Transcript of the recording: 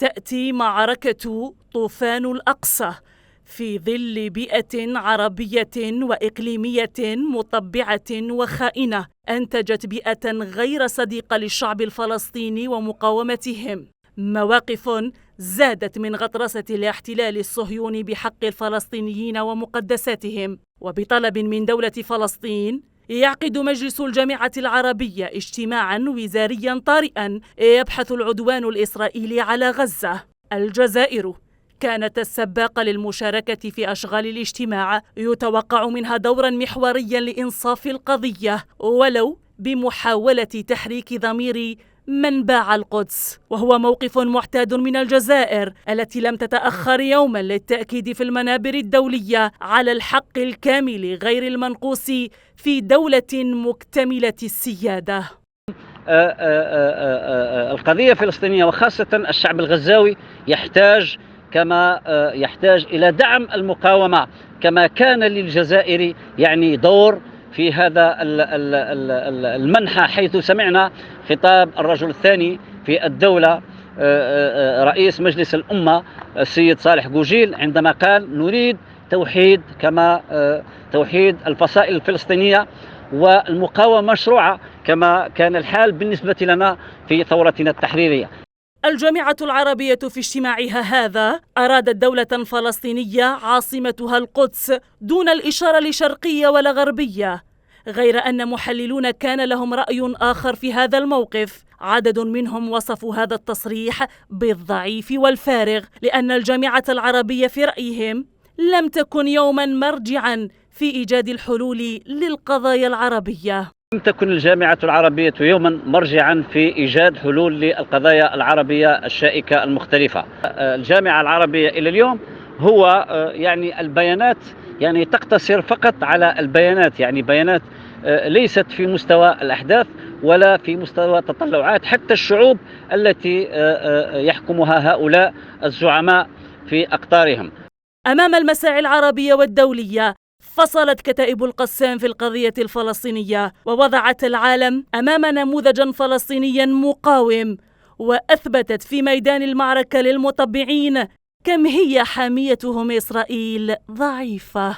تأتي معركة طوفان الأقصى في ظل بيئة عربية وإقليمية مطبعة وخائنة أنتجت بيئة غير صديقة للشعب الفلسطيني ومقاومتهم، مواقف زادت من غطرسة الاحتلال الصهيوني بحق الفلسطينيين ومقدساتهم. وبطلب من دولة فلسطين يعقد مجلس الجامعة العربية اجتماعا وزاريا طارئا يبحث العدوان الإسرائيلي على غزة. الجزائر كانت السباقة للمشاركة في أشغال الاجتماع، يتوقع منها دورا محوريا لإنصاف القضية ولو بمحاولة تحريك ضمير من باع القدس، وهو موقف معتاد من الجزائر التي لم تتأخر يوما للتأكيد في المنابر الدولية على الحق الكامل غير المنقوص في دولة مكتملة السيادة. القضية الفلسطينية وخاصة الشعب الغزاوي يحتاج إلى دعم المقاومة، كما كان للجزائر دور في هذا المنحى، حيث سمعنا خطاب الرجل الثاني في الدولة رئيس مجلس الأمة السيد صالح جوجيل عندما قال نريد توحيد الفصائل الفلسطينية والمقاومة مشروعة كما كان الحال بالنسبة لنا في ثورتنا التحريرية. الجامعة العربية في اجتماعها هذا أرادت دولة فلسطينية عاصمتها القدس دون الإشارة لشرقية ولا غربية، غير أن محللون كان لهم رأي آخر في هذا الموقف. عدد منهم وصفوا هذا التصريح بالضعيف والفارغ، لأن الجامعة العربية في رأيهم لم تكن يوما مرجعا في إيجاد الحلول للقضايا العربية. لم تكن الجامعة العربية يوما مرجعا في إيجاد حلول للقضايا العربية الشائكة المختلفة. الجامعة العربية إلى اليوم هو البيانات تقتصر فقط على البيانات، بيانات ليست في مستوى الأحداث ولا في مستوى تطلعات حتى الشعوب التي يحكمها هؤلاء الزعماء في أقطارهم. أمام المساعي العربية والدولية فصلت كتائب القسام في القضية الفلسطينية ووضعت العالم أمام نموذجا فلسطينيا مقاوم، وأثبتت في ميدان المعركة للمطبعين كم هي حاميتهم إسرائيل ضعيفة.